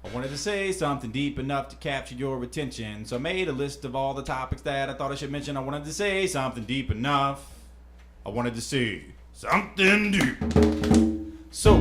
I wanted to say something deep enough to capture your attention, so I made a list of all the topics that I thought I should mention. I wanted to say something deep enough. I wanted to say something deep. So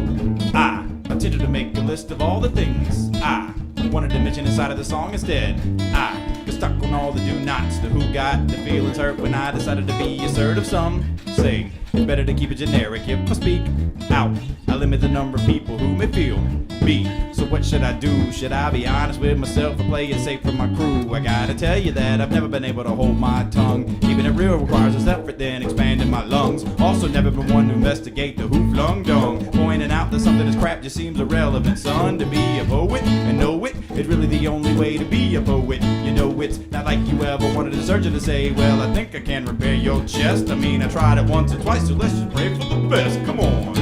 I attempted to make a list of all the things I wanted to mention inside of the song. Instead, I got stuck on all the do-nots, the who got the feelings hurt when I decided to be assertive. Some say it's better to keep it generic. If I speak out, I limit the number of people who may feel me. So what should I do? Should I be honest with myself or play it safe for my crew? I gotta tell you that I've never been able to hold my tongue. Keeping it real requires less effort than expanding my lungs. Also never been one to investigate the who flung dung. Pointing out that something is crap just seems irrelevant, son. To be a poet and know it is really the only way to be a poet. You know it's not like you ever wanted a surgeon to say, well, I think I can repair your chest. I mean, I tried it once or twice, so let's just pray for the best. Come on.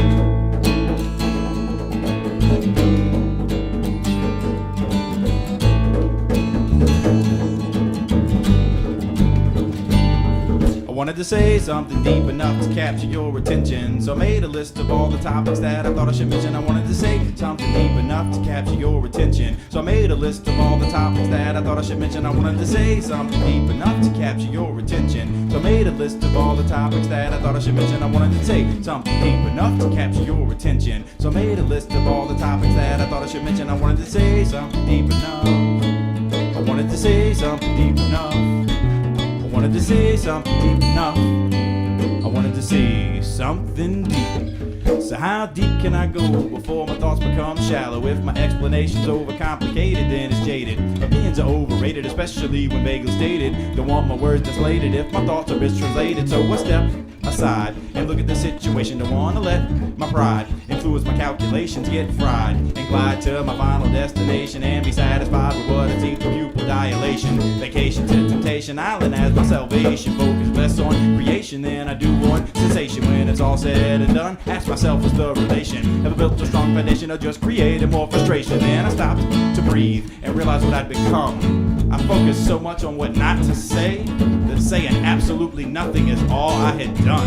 I wanted to say something deep enough to capture your attention, so I made a list of all the topics that I thought I should mention. I wanted to say something deep enough to capture your attention, so I made a list of all the topics that I thought I should mention. I wanted to say something deep enough to capture your attention, so I made a list of all the topics that I thought I should mention. I wanted to say something deep enough to capture your attention, so I made a list of all the topics that I thought I should mention. I wanted to say something deep enough. I wanted to say something deep enough. I wanted to say something deep enough. I wanted to say something deep. So how deep can I go before my thoughts become shallow? If my explanation's overcomplicated, then it's jaded. Opinions are overrated, especially when vaguely stated. Don't want my words translated if my thoughts are mistranslated. So I step aside and look at the situation. Don't wanna let my pride influence my calculations, get fried and glide to my final destination and be satisfied with what I see through pupil dilation. Vacation to Temptation Island as my salvation. Focus less on creation than I do on sensation. When it's all said and done, ask myself, what's the relation? Have I built a strong foundation or just created more frustration? Then I stopped to breathe and realize what I'd become. I focused so much on what not to say that saying absolutely nothing is all I had done.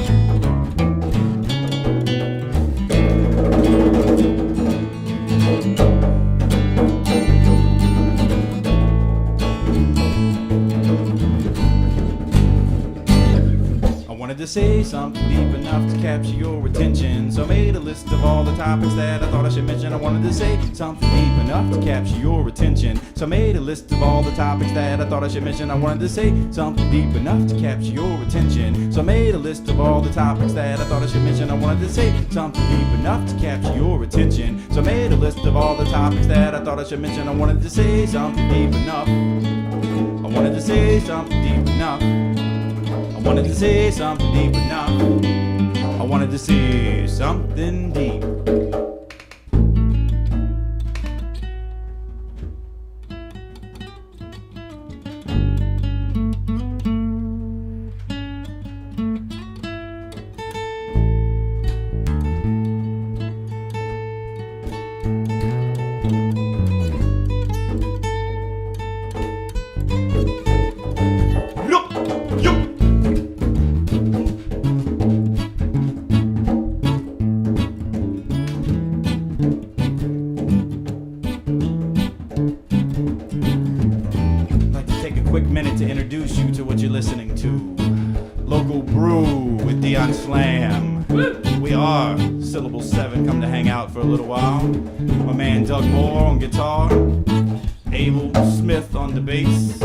I wanted to say something deep enough to capture your attention, so I made a list of all the topics that I thought I should mention. I wanted to say something deep enough to capture your attention, so I made a list of all the topics that I thought I should mention. I wanted to say something deep enough to capture your attention, so I made a list of all the topics that I thought I should mention. I wanted to say something deep enough to capture your attention, so I made a list of all the topics that I thought I should mention. I wanted to say something deep enough. I wanted to say something deep enough. I wanted to say something deep enough. I wanted to say something deep. Minute to introduce you to what you're listening to. Local Brew with Deon Slam. We are Syllable 7, come to hang out for a little while. My man Doug Moore on guitar, Abel Smith on the bass,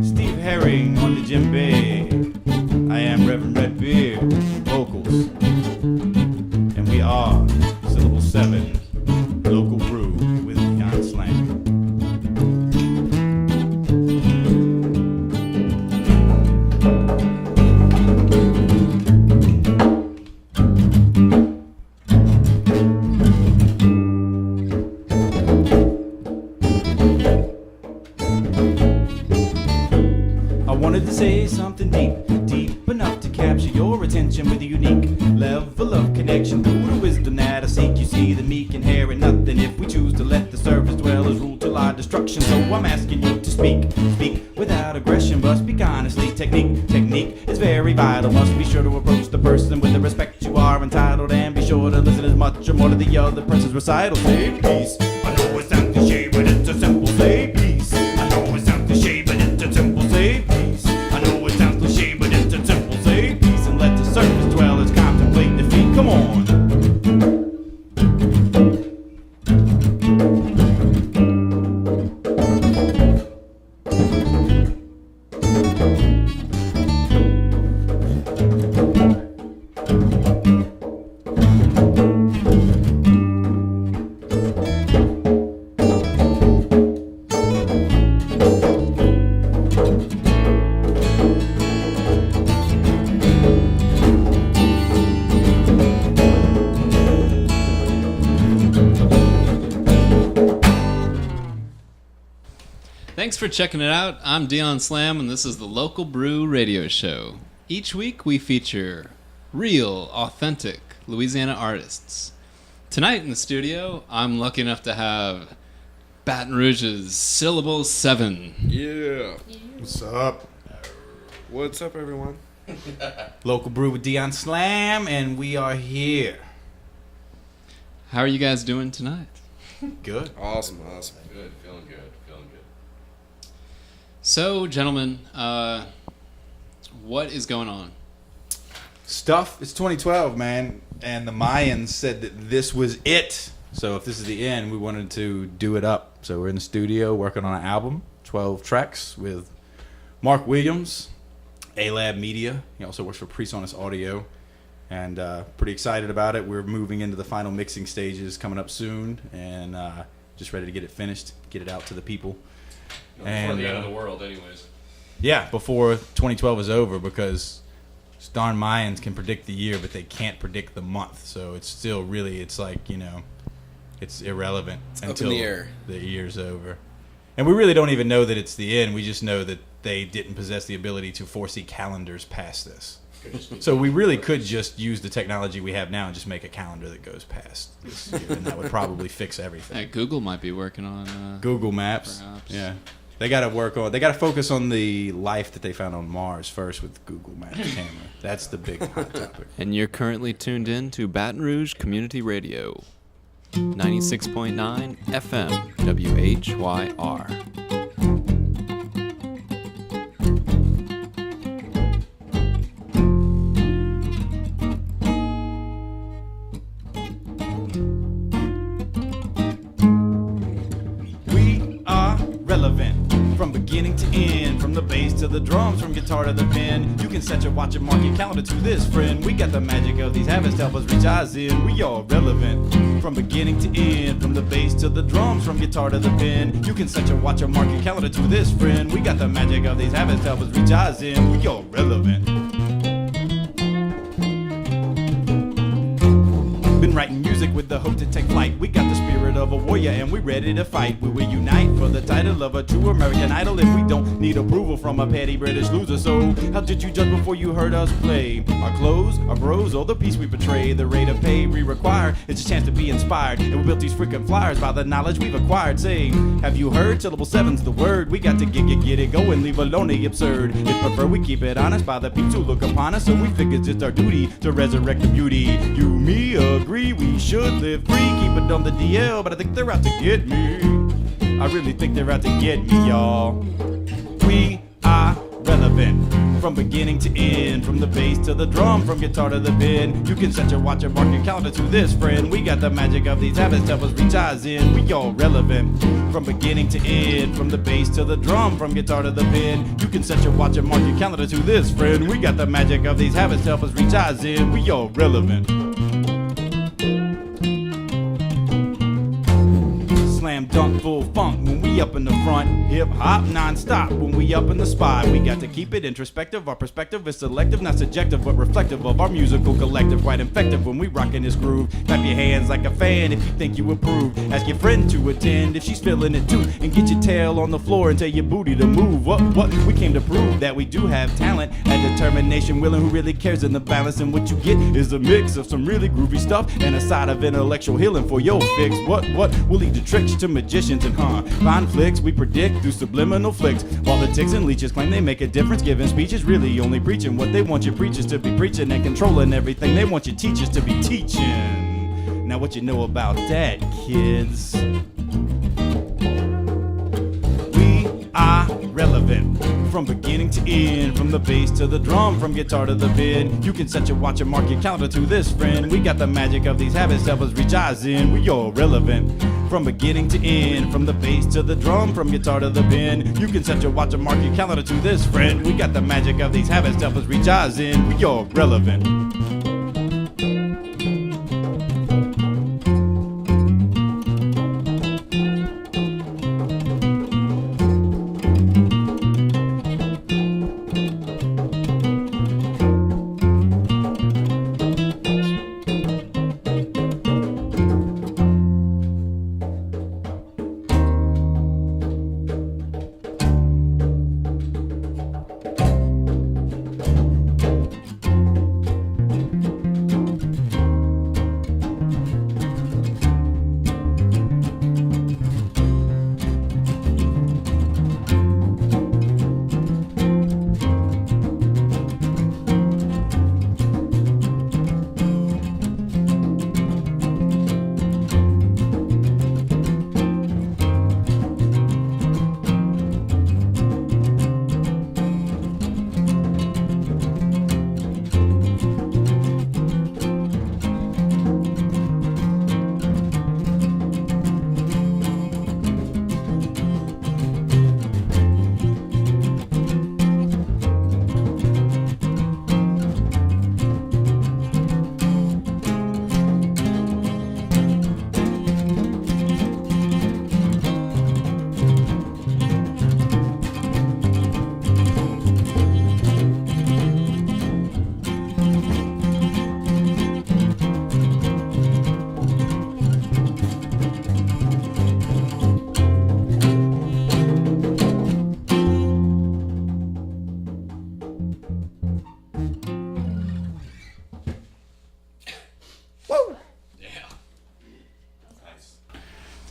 Steve Herring on the djembe. I am Reverend Redbeard, vocals. And we are Syllable 7, Local Brew with Deon Slam. Say something deep enough to capture your attention with a unique level of connection through the wisdom that I seek. You see that me can inherit nothing if we choose to let the surface dwellers rule till our destruction. So I'm asking you to speak without aggression, but speak honestly. Technique is very vital. Must be sure to approach the person with the respect you are entitled, and be sure to listen as much or more to the other person's recital. Say peace. I know it sounds cliche, but Thanks for checking it out. I'm Deon Slam, and this is the Local Brew Radio Show. Each week we feature real, authentic Louisiana artists. Tonight in the studio, I'm lucky enough to have Baton Rouge's Syllable Seven. Yeah. What's up? What's up, everyone? Local Brew with Deon Slam, and we are here. How are you guys doing tonight? Good. Awesome. Good, feeling good. So, gentlemen, what is going on? Stuff. It's 2012, man, and the Mayans said that this was it. So if this is the end, we wanted to do it up. So we're in the studio working on an album, 12 tracks with Mark Williams, A-Lab Media. He also works for PreSonus Audio, and pretty excited about it. We're moving into the final mixing stages coming up soon, and just ready to get it finished, get it out to the people. Before the end of the world, anyways. Yeah, before 2012 is over, because darn Mayans can predict the year, but they can't predict the month. So it's still really, it's like, you know, it's irrelevant until the year's over. And we really don't even know that it's the end. We just know that they didn't possess the ability to foresee calendars past this. So we really could just use the technology we have now and just make a calendar that goes past this year, and that would probably fix everything. Google might be working on Google Maps. Perhaps. Yeah. They got to focus on the life that they found on Mars first with Google Maps camera. That's the big hot topic. And you're currently tuned in to Baton Rouge Community Radio, 96.9 FM WHYR. From beginning to end, from the bass to the drums, from guitar to the pen, you can set your watch and mark your calendar to this, friend. We got the magic of these habits to help us reach eyes in. We all relevant. From beginning to end, from the bass to the drums, from guitar to the pen, you can set your watch and mark your calendar to this, friend. We got the magic of these habits to help us reach eyes in. We all relevant. Been writing music with the hope to take flight. We got the spirit of a warrior and we ready to fight. We will unite for the title of a true American Idol if we don't need approval from a petty British loser. So how did you judge before you heard us play? Our clothes, our bros, or the peace we portray. The rate of pay we require, it's a chance to be inspired. And we built these freaking flyers by the knowledge we've acquired. Say, have you heard? Syllable Seven's the word. We got to get it going, leave alone the absurd. If prefer we keep it honest by the peeps who look upon us. So we figure it's just our duty to resurrect the beauty. You, me, agree, we should live free. Keep it on the DL, but I think they're out to get me. I really think they're out to get me, y'all. We are relevant. From beginning to end, from the bass to the drum, from guitar to the pen, you can set your watch and mark your calendar to this, friend. We got the magic of these habits to help us reach eyes in. We all relevant. From beginning to end, from the bass to the drum, from guitar to the pen, you can set your watch and mark your calendar to this, friend. We got the magic of these habits to help us reach eyes in. We all relevant. Slam dunk full funk when we up in the front. Hip hop non-stop when we up in the spot. We got to keep it introspective. Our perspective is selective, not subjective, but reflective of our musical collective. Quite effective when we rockin' this groove. Clap your hands like a fan if you think you approve. Ask your friend to attend if she's feeling it too. And get your tail on the floor and tell your booty to move. What? We came to prove that we do have talent and determination. Willing, who really cares in the balance. And what you get is a mix of some really groovy stuff and a side of intellectual healing for your fix. What? We'll lead the tricks to magicians and conflicts we predict through subliminal flicks. Politics and leeches claim they make a difference, giving speeches really only preaching what they want your preachers to be preaching and controlling everything they want your teachers to be teaching. Now what you know about that, kids? We are relevant. From beginning to end, from the bass to the drum, from guitar to the pen, you can set your watch and mark your calendar to this, friend. We got the magic of these habits to help us reach eyes in. We all relevant. From beginning to end, from the bass to the drum, from guitar to the pen, you can set your watch and mark your calendar to this, friend. We got the magic of these habits to help us reach eyes in. We all relevant.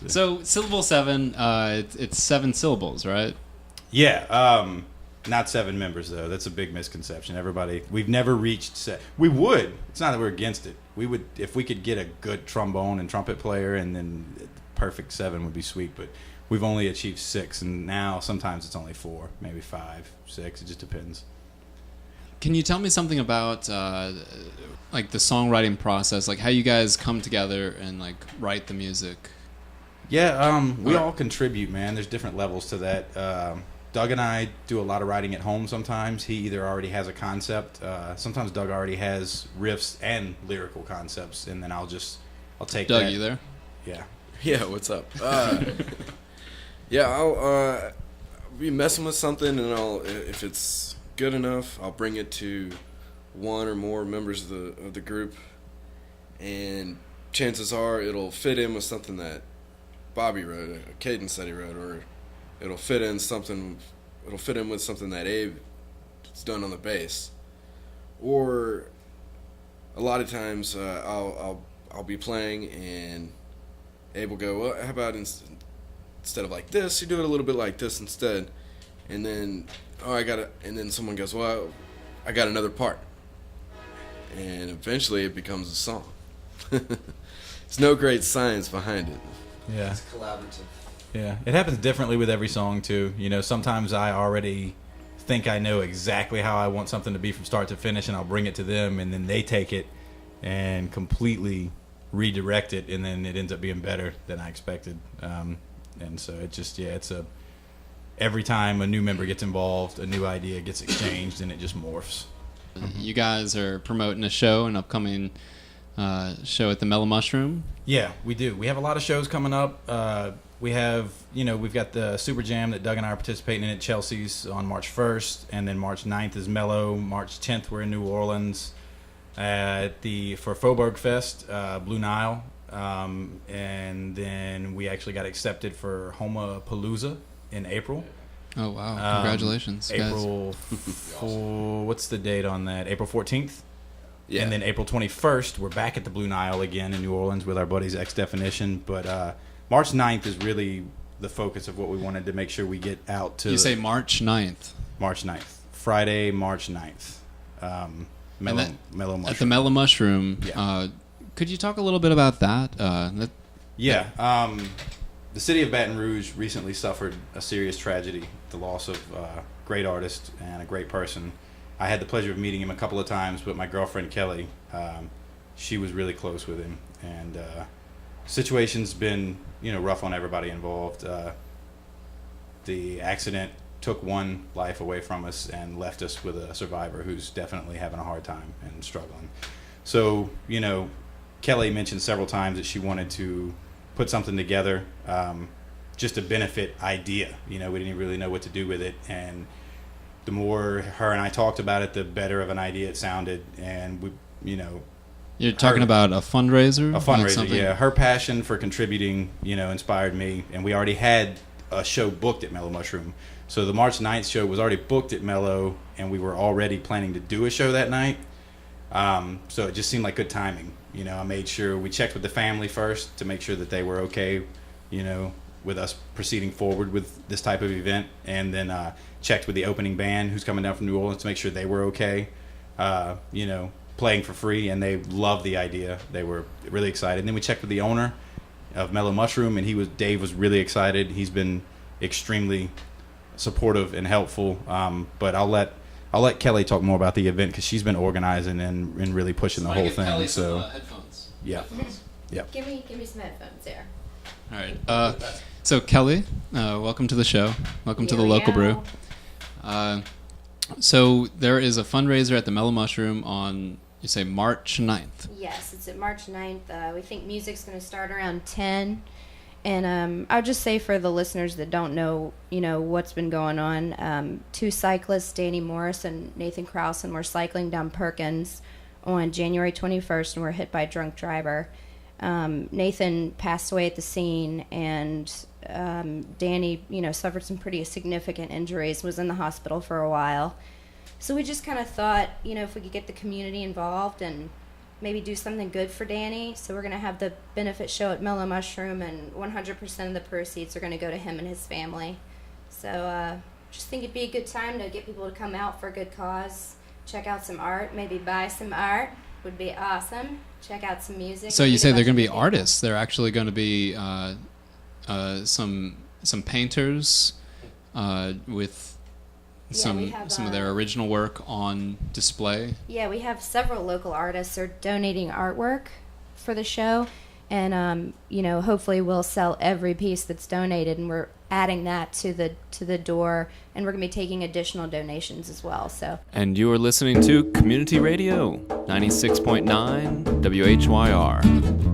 So Syllable Seven, it's 7 syllables, right? Yeah, not 7 members though. That's a big misconception. We've never reached we would. It's not that we're against it. We would if we could get a good trombone and trumpet player, and then perfect 7 would be sweet. But we've only achieved 6, and now sometimes it's only 4, maybe 5, 6. It just depends. Can you tell me something about like the songwriting process, like how you guys come together and like write the music? Yeah, we all contribute, man. There's different levels to that. Doug and I do a lot of writing at home sometimes. He either already has a concept. Sometimes Doug already has riffs and lyrical concepts, and then I'll take Doug, that. you there? Yeah. Yeah, what's up? Yeah, I'll be messing with something, and if it's good enough, I'll bring it to one or more members of the group, and chances are it'll fit in with something that Bobby wrote, a cadence that he wrote, or it'll fit in with something that Abe's done on the bass. Or a lot of times I'll be playing and Abe will go, well, how about instead of like this, you do it a little bit like this instead. And then and then someone goes, well, I got another part. And eventually it becomes a song. There's no great science behind it. Yeah. It's collaborative. Yeah. It happens differently with every song too. You know, sometimes I already think I know exactly how I want something to be from start to finish, and I'll bring it to them, and then they take it and completely redirect it, and then it ends up being better than I expected. And so it just, every time a new member gets involved, a new idea gets exchanged, and it just morphs. You guys are promoting a show, an upcoming show at the Mellow Mushroom. Yeah, we do. We have a lot of shows coming up. We've got the Super Jam that Doug and I are participating in at Chelsea's on March 1st, and then March 9th is Mellow. March 10th we're in New Orleans for Faubourg Fest, Blue Nile, and then we actually got accepted for Homapalooza in April. Oh wow! Congratulations, guys. April. What's the date on that? April 14th. Yeah. And then April 21st, we're back at the Blue Nile again in New Orleans with our buddies X Definition. But March 9th is really the focus of what we wanted to make sure we get out to. You say March 9th. March 9th. Friday, March 9th. Mellow Mushroom. At the Mellow Mushroom. Yeah. Could you talk a little bit about that? Yeah. The city of Baton Rouge recently suffered a serious tragedy, the loss of a great artist and a great person. I had the pleasure of meeting him a couple of times, but my girlfriend Kelly, she was really close with him, and situation's been rough on everybody involved. The accident took one life away from us and left us with a survivor who's definitely having a hard time and struggling. So Kelly mentioned several times that she wanted to put something together, just a benefit idea. We didn't really know what to do with it, and the more her and I talked about it, the better of an idea it sounded. And we, You're talking about a fundraiser? A fundraiser, yeah. Her passion for contributing, inspired me. And we already had a show booked at Mellow Mushroom. So the March 9th show was already booked at Mellow, and we were already planning to do a show that night. So it just seemed like good timing. I made sure we checked with the family first to make sure that they were okay, with us proceeding forward with this type of event, and then checked with the opening band who's coming down from New Orleans to make sure they were okay, playing for free, and they loved the idea. They were really excited. And then we checked with the owner of Mellow Mushroom, and Dave was really excited. He's been extremely supportive and helpful. But I'll let Kelly talk more about the event because she's been organizing and really pushing the whole thing. Kelly So some, headphones. yeah, yeah. Give me some headphones there. All right. So Kelly, welcome to the show. Welcome to the Local Brew. So there is a fundraiser at the Mellow Mushroom on, you say, March 9th. Yes, it's at March 9th. We think music's going to start around 10. And I'll just say for the listeners that don't know, what's been going on, 2 cyclists, Danny Morris and Nathan Krausen, were cycling down Perkins on January 21st and were hit by a drunk driver. Nathan passed away at the scene, and Danny, suffered some pretty significant injuries, was in the hospital for a while. So we just kind of thought, if we could get the community involved and maybe do something good for Danny. So we're going to have the benefit show at Mellow Mushroom, and 100% of the proceeds are going to go to him and his family. So just think it'd be a good time to get people to come out for a good cause, check out some art, maybe buy some art. Would be awesome. Check out some music. So you say they're going to be artists. They're actually going to be some painters with some of their original work on display. Yeah, we have several local artists are donating artwork for the show, and hopefully we'll sell every piece that's donated, and we're adding that to the door, and we're going to be taking additional donations as well. So. And you are listening to Community Radio 96.9 WHYR.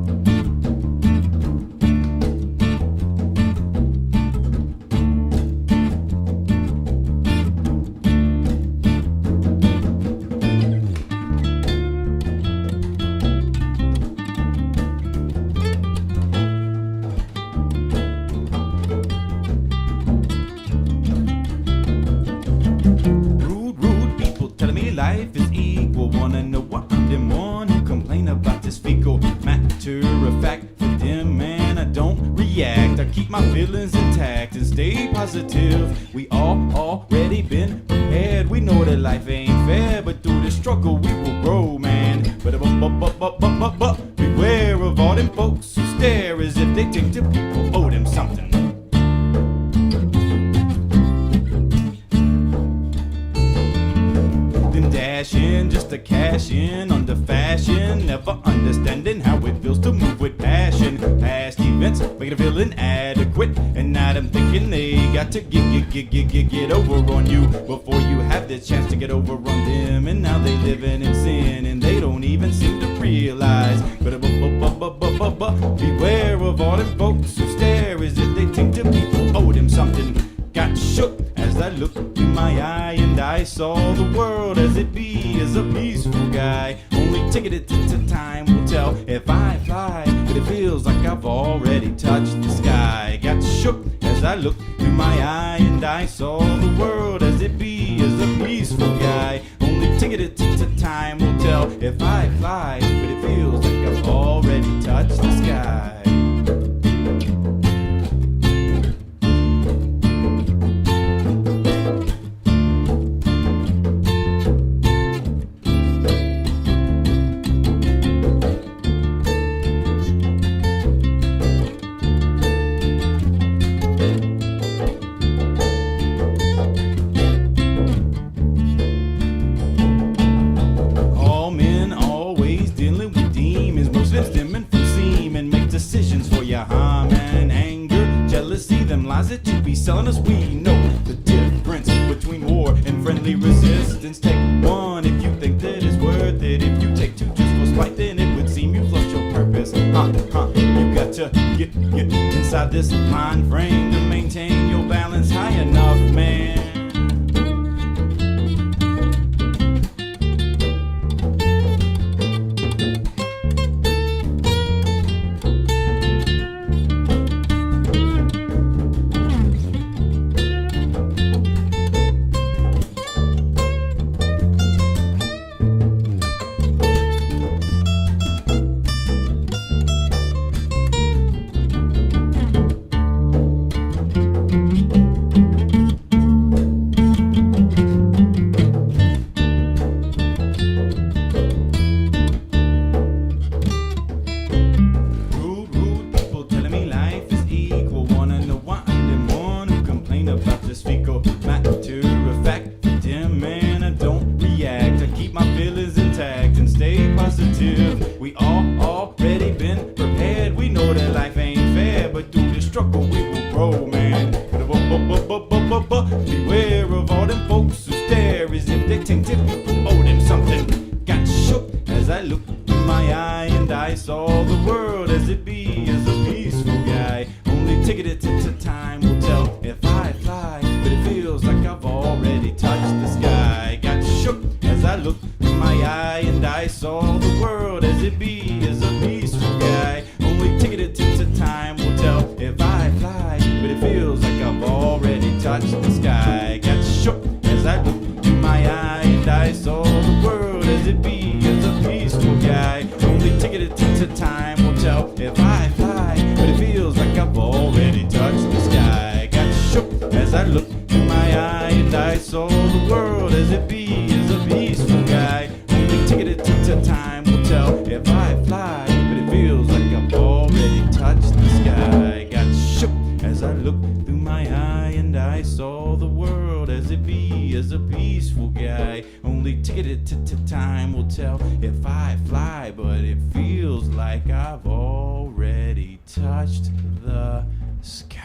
Life is equal, wanna know what I'm them one who complain about this fecal matter of fact. For them, man, I don't react. I keep my feelings intact and stay positive. We all already been prepared. We know that life ain't fair, but through the struggle we will grow, man. But beware of all them folks who stare as if they think the people owe them something. Dashing just to cash in under fashion, never understanding how it feels to move with passion. Past events make it feel inadequate, and now them thinking they got to get over on you before you have the chance to get over on them. And now they living in sin, and they don't even seem to realize. But beware of all them folks who stare as if they think the people owe them something. Got shook as I looked in my eye, and I saw the world as it be, as a peaceful guy. Only ticketed to time will tell if I fly, but it feels like I've already touched the sky. Got shook as I looked in my eye, and I saw the world as it be, as a peaceful guy. Only ticketed to time will tell if I fly, but it feels like I've already touched the sky. Lies that you be selling us, we know the difference between war and friendly resistance. Take one if you think that it's worth it. If you take two just for spite, then it would seem you've lost your purpose. You got to get inside this mind frame to maintain your balance high enough, man. Beware of all them folks who stare as if they think that people owe them something. Got shook as I looked in my eye, and I saw the world as it be, as a peaceful guy. Only ticketed to time will tell if I fly, but it feels like I've already touched the sky. Got shook as I looked in my eye, and I saw the world as it be, as a peaceful guy. Only ticketed to time will tell if I fly, but it feels like I've already touched the sky. Got shook as I looked in my eye, and I saw the world as it be, as a peaceful guy. looked through my eye and I saw the world as it be, as a peaceful guy. Only ticketed to time will tell if I fly, but it feels like I've already touched the sky. Got shook as I looked through my eye and I saw the world as it be, as a peaceful guy. Only ticketed to time will tell if I fly, but it feels like I've already touched the sky.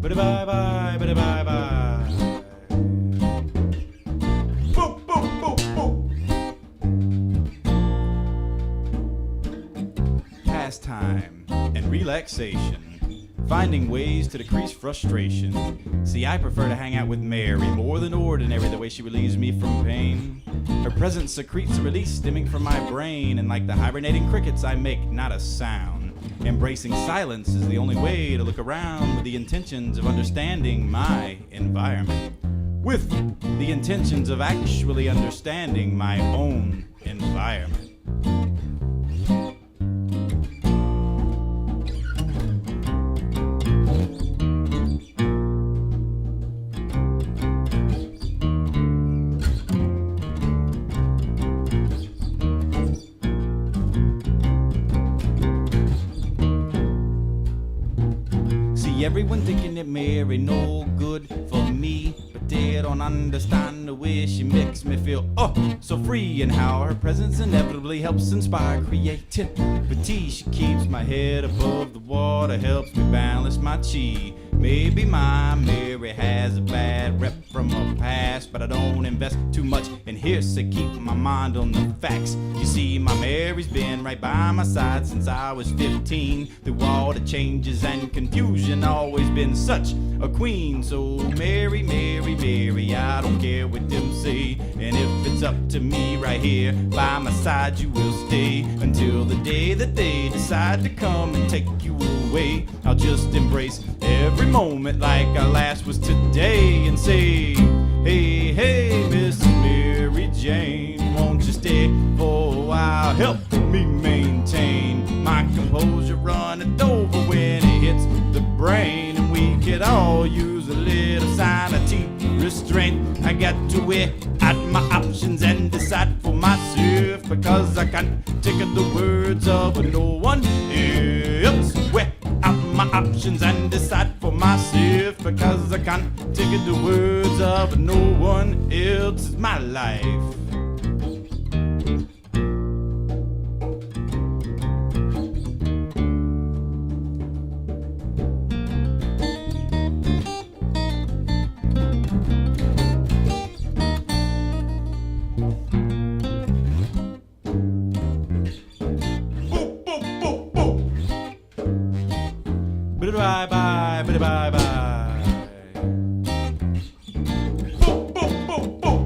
Bye-bye, bye-bye. Boop, boop, boop, boop. Pastime and relaxation, finding ways to decrease frustration. See, I prefer to hang out with Mary more than ordinary, the way she relieves me from pain. Her presence secretes a release stemming from my brain, and like the hibernating crickets, I make not a sound. Embracing silence is the only way to look around with the intentions of understanding my environment. With the intentions of actually understanding my own environment. Everyone thinking that Mary no good for me, but they don't understand the way she makes me feel so free, and how her presence inevitably helps inspire creativity. She keeps my head above the water, helps me balance my chi. Maybe my Mary has a bad rep from her past, but I don't invest too much in hearsay, keep my mind on the facts. You see, my Mary's been right by my side since I was 15. Through all the changes and confusion, always been such a queen. So Mary, Mary, Mary, I don't care what them say. And if it's up to me right here, by my side you will stay, until the day that they decide to come and take you away. I'll just embrace every moment like our last was today, and say, hey, hey, Miss Mary Jane, won't you stay for a while, help me maintain my composure, running over when it hits the brain. And we could all use a little sanity restraint. I got to weigh out my options and decide for myself, because I can't take the words of no one else. Weigh out my options and decide for myself, because I can't take the words of no one else. It's my life. Bye bye, bye bye bye. Boop, boop, boop, boop.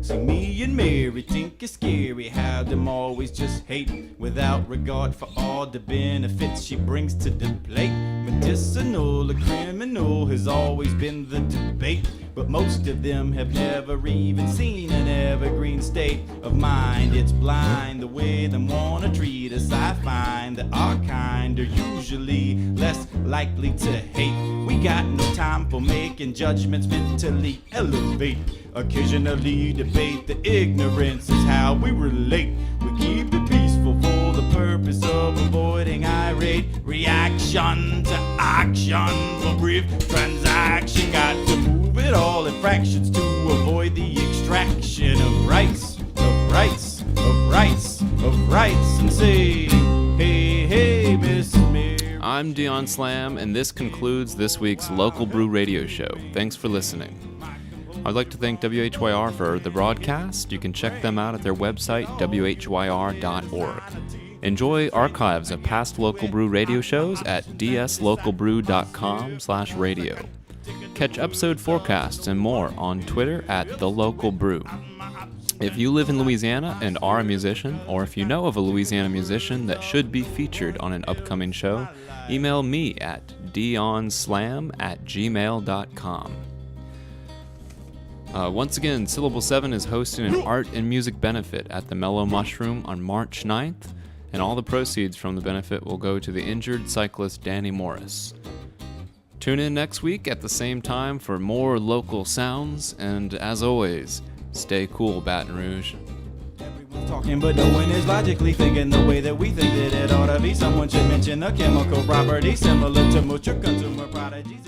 See, me and Mary think it's scary how them always just hate, without regard for all the benefits she brings to the plate. Medicinal or criminal has always been the debate, but most of them have never even seen an evergreen state of mind. It's blind the way them wanna treat us. I find that our kind are usually less likely to hate. We got no time for making judgments, mentally elevate, occasionally debate. The ignorance is how we relate. We keep it peaceful for the purpose of avoiding irate reaction to action for brief transaction. Got to move it all in fractions to avoid the extraction of rights, of rights, of rights, of rights, and say, hey, hey, Miss Mary. I'm Deon Slam, and this concludes this week's Local Brew Radio Show. Thanks for listening. I'd like to thank WHYR for the broadcast. You can check them out at their website, whyr.org. Enjoy archives of past Local Brew radio shows at dslocalbrew.com/radio. Catch episode forecasts and more on Twitter at The Local Brew. If you live in Louisiana and are a musician, or if you know of a Louisiana musician that should be featured on an upcoming show, email me at deonslam@gmail.com. Once again, Syllable 7 is hosting an art and music benefit at the Mellow Mushroom on March 9th, and all the proceeds from the benefit will go to the injured cyclist Danny Morris. Tune in next week at the same time for more local sounds, and as always, stay cool, Baton Rouge. Everyone's talking, but no one is logically thinking the way that we think that it ought to be. Someone should mention a chemical property similar to mature consumer prodigies.